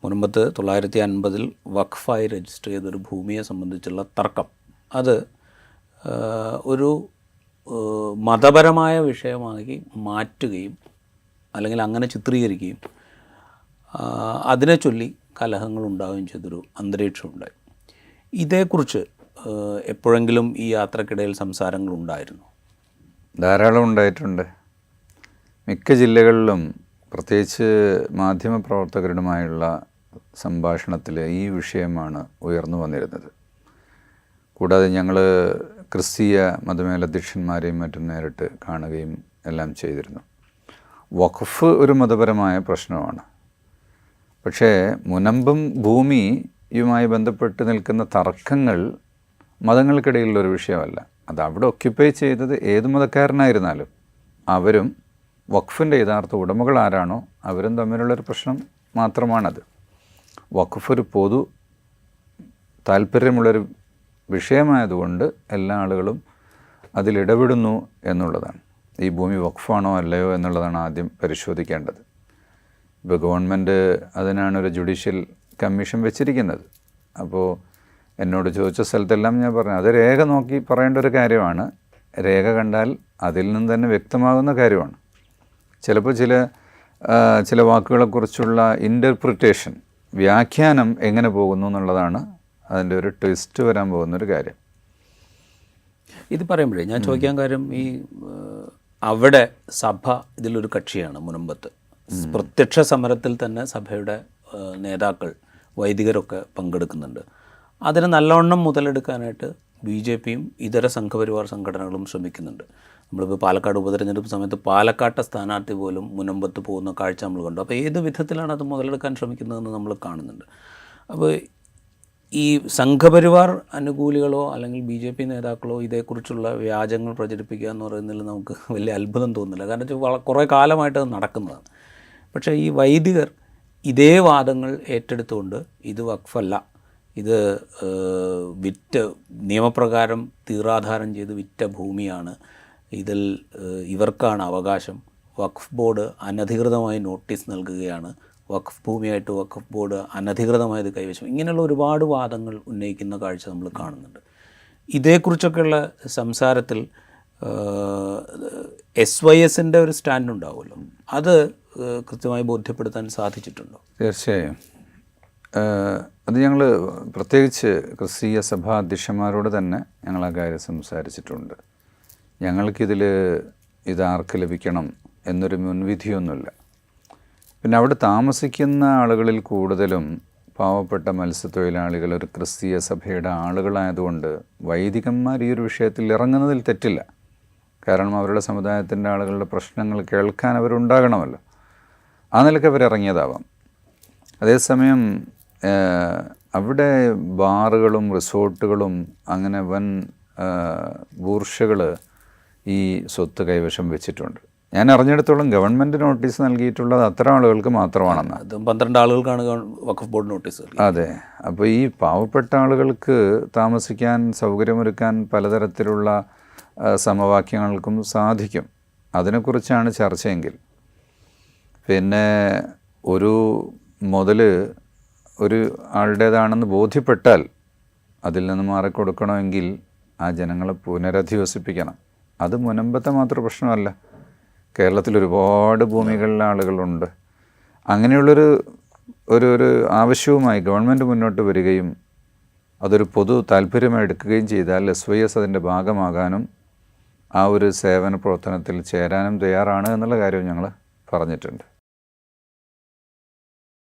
മുൻപത്ത് 950 വഖഫായി register ചെയ്തൊരു ഭൂമിയെ സംബന്ധിച്ചുള്ള തർക്കം അത് ഒരു മതപരമായ വിഷയമാക്കി മാറ്റുകയും അല്ലെങ്കിൽ അങ്ങനെ ചിത്രീകരിക്കുകയും അതിനെ ചൊല്ലി കലഹങ്ങൾ ഉണ്ടാവുകയും ചെയ്തൊരു അന്തരീക്ഷമുണ്ടായി. ഇതേക്കുറിച്ച് എപ്പോഴെങ്കിലും ഈ യാത്രക്കിടയിൽ സംസാരങ്ങളുണ്ടായിരുന്നു? ധാരാളം ഉണ്ടായിട്ടുണ്ട്. മിക്ക ജില്ലകളിലും പ്രത്യേകിച്ച് മാധ്യമപ്രവർത്തകരുമായുള്ള സംഭാഷണത്തിൽ ഈ വിഷയമാണ് ഉയർന്നു വന്നിരുന്നത്. കൂടാതെ ഞങ്ങൾ ക്രിസ്തീയ മതമേലധ്യക്ഷന്മാരെയും മറ്റും നേരിട്ട് കാണുകയും എല്ലാം ചെയ്തിരുന്നു. വഖഫ് ഒരു മതപരമായ പ്രശ്നമാണ്. പക്ഷേ മുനമ്പം ഭൂമിയുമായി ബന്ധപ്പെട്ട് നിൽക്കുന്ന തർക്കങ്ങൾ മതങ്ങൾക്കിടയിലുള്ളൊരു വിഷയമല്ല. അത് അവിടെ ഒക്യുപ്പൈ ചെയ്തത് ഏത് മതക്കാരനായിരുന്നാലും അവരും വഖഫിൻ്റെ യഥാർത്ഥ ഉടമകൾ ആരാണോ അവരും തമ്മിലുള്ളൊരു പ്രശ്നം മാത്രമാണത്. വഖഫ് ഒരു പൊതു താല്പര്യമുള്ളൊരു വിഷയമായതുകൊണ്ട് എല്ലാ ആളുകളും അതിലിടപെടുന്നു എന്നുള്ളതാണ്. ഈ ഭൂമി വഖഫാണോ അല്ലയോ എന്നുള്ളതാണ് ആദ്യം പരിശോധിക്കേണ്ടത്. ഇപ്പോൾ ഗവൺമെൻറ് അതിനാണൊരു ജുഡീഷ്യൽ കമ്മീഷൻ വെച്ചിരിക്കുന്നത്. അപ്പോൾ എന്നോട് ചോദിച്ച സ്ഥലത്തെല്ലാം ഞാൻ പറഞ്ഞു അത് രേഖ നോക്കി പറയേണ്ട ഒരു കാര്യമാണ്. രേഖ കണ്ടാൽ അതിൽ നിന്ന് തന്നെ വ്യക്തമാകുന്ന കാര്യമാണ്. ചിലപ്പോൾ ചില വാക്കുകളെക്കുറിച്ചുള്ള ഇൻ്റർപ്രിറ്റേഷൻ വ്യാഖ്യാനം എങ്ങനെ പോകുന്നു എന്നുള്ളതാണ് അതിൻ്റെ ഒരു ട്വിസ്റ്റ് വരാൻ പോകുന്നൊരു കാര്യം. ഇത് പറയുമ്പോഴേ ഞാൻ ചോദിക്കാൻ കാര്യം ഈ അവിടെ സഭ ഇതിലൊരു കക്ഷിയാണ്. മുനമ്പത്ത് പ്രത്യക്ഷ സമരത്തിൽ തന്നെ സഭയുടെ നേതാക്കൾ വൈദികരൊക്കെ പങ്കെടുക്കുന്നുണ്ട്. അതിന് നല്ലവണ്ണം മുതലെടുക്കാനായിട്ട് BJPയും ഇതര സംഘപരിവാർ സംഘടനകളും ശ്രമിക്കുന്നുണ്ട്. നമ്മളിപ്പോൾ പാലക്കാട് ഉപതെരഞ്ഞെടുപ്പ് സമയത്ത് പാലക്കാട്ടെ സ്ഥാനാർത്ഥി പോലും മുനമ്പത്ത് പോകുന്ന കാഴ്ച നമ്മൾ കണ്ടു. അപ്പോൾ ഏത് വിധത്തിലാണ് അത് മുതലെടുക്കാൻ ശ്രമിക്കുന്നതെന്ന് നമ്മൾ കാണുന്നുണ്ട്. അപ്പോൾ ഈ സംഘപരിവാർ അനുകൂലികളോ അല്ലെങ്കിൽ BJP നേതാക്കളോ ഇതേക്കുറിച്ചുള്ള വ്യാജങ്ങൾ പ്രചരിപ്പിക്കുക എന്ന് പറയുന്നതിൽ നമുക്ക് വലിയ അത്ഭുതം തോന്നുന്നില്ല. കാരണം വെച്ചാൽ കുറേ കാലമായിട്ട് അത് നടക്കുന്നതാണ്. പക്ഷേ ഈ വൈദികർ ഇതേ വാദങ്ങൾ ഏറ്റെടുത്തുകൊണ്ട് ഇത് വഖഫല്ല, ഇത് വിറ്റ് നിയമപ്രകാരം തീറാധാരം ചെയ്ത് വിറ്റ ഭൂമിയാണ്, ഇതിൽ ഇവർക്കാണ് അവകാശം, വഖഫ് ബോർഡ് അനധികൃതമായി നോട്ടീസ് നൽകുകയാണ്, വഖഫ് ഭൂമിയായിട്ട് വഖഫ് ബോർഡ് അനധികൃതമായത് കൈവശം, ഇങ്ങനെയുള്ള ഒരുപാട് വാദങ്ങൾ ഉന്നയിക്കുന്ന കാഴ്ച നമ്മൾ കാണുന്നുണ്ട്. ഇതേക്കുറിച്ചൊക്കെയുള്ള സംസാരത്തിൽ SYSൻ്റെ ഒരു സ്റ്റാൻഡ് ഉണ്ടാവുമല്ലോ, അത് കൃത്യമായി ബോധ്യപ്പെടുത്താൻ സാധിച്ചിട്ടുണ്ടോ? തീർച്ചയായും. അത് ഞങ്ങൾ പ്രത്യേകിച്ച് ക്രിസ്തീയ സഭാ അധ്യക്ഷന്മാരോട് തന്നെ ഞങ്ങൾ ആ കാര്യം സംസാരിച്ചിട്ടുണ്ട്. ഞങ്ങൾക്കിതിൽ ഇതാർക്ക് ലഭിക്കണം എന്നൊരു മുൻവിധിയൊന്നുമില്ല. പിന്നെ അവിടെ താമസിക്കുന്ന ആളുകളിൽ കൂടുതലും പാവപ്പെട്ട മത്സ്യത്തൊഴിലാളികൾ ഒരു ക്രിസ്തീയ സഭയുടെ ആളുകളായതുകൊണ്ട് വൈദികന്മാർ ഈ ഒരു വിഷയത്തിൽ ഇറങ്ങുന്നതിൽ തെറ്റില്ല. കാരണം അവരുടെ സമുദായത്തിൻ്റെ ആളുകളുടെ പ്രശ്നങ്ങൾ കേൾക്കാൻ അവരുണ്ടാകണമല്ലോ. ആ നിലയ്ക്ക് അവരിറങ്ങിയതാവാം. അതേസമയം അവിടെ ബാറുകളും റിസോർട്ടുകളും അങ്ങനെ വൻ ബൂർഷകൾ ഈ സ്വത്ത് കൈവശം വെച്ചിട്ടുണ്ട്. ഞാൻ അറിഞ്ഞിടത്തോളം ഗവൺമെൻറ് നോട്ടീസ് നൽകിയിട്ടുള്ളത് അത്ര ആളുകൾക്ക് മാത്രമാണെന്ന്. 12 ആളുകൾക്കാണ് വഖഫ് ബോർഡ് നോട്ടീസ്. അതെ. അപ്പോൾ ഈ പാവപ്പെട്ട ആളുകൾക്ക് താമസിക്കാൻ സൗകര്യമൊരുക്കാൻ പലതരത്തിലുള്ള സമവാക്യങ്ങൾക്കും സാധിക്കും. അതിനെക്കുറിച്ചാണ് ചർച്ചയെങ്കിൽ പിന്നെ ഒരു മുതൽ ഒരു ആളുടേതാണെന്ന് ബോധ്യപ്പെട്ടാൽ അതിൽ നിന്ന് മാറിക്കൊടുക്കണമെങ്കിൽ ആ ജനങ്ങളെ പുനരധിവസിപ്പിക്കണം. അത് മുനമ്പത്തെ മാത്രം പ്രശ്നമല്ല, കേരളത്തിൽ ഒരുപാട് ഭൂമികളിലെ ആളുകളുണ്ട്. അങ്ങനെയുള്ളൊരു ആവശ്യവുമായി ഗവൺമെൻറ് മുന്നോട്ട് വരികയും അതൊരു പൊതു താല്പര്യമായി എടുക്കുകയും ചെയ്താൽ SYS അതിൻ്റെ ഭാഗമാകാനും ആ ഒരു സേവന പ്രവർത്തനത്തിൽ ചേരാനും തയ്യാറാണ് എന്നുള്ള കാര്യം ഞങ്ങൾ പറഞ്ഞിട്ടുണ്ട്.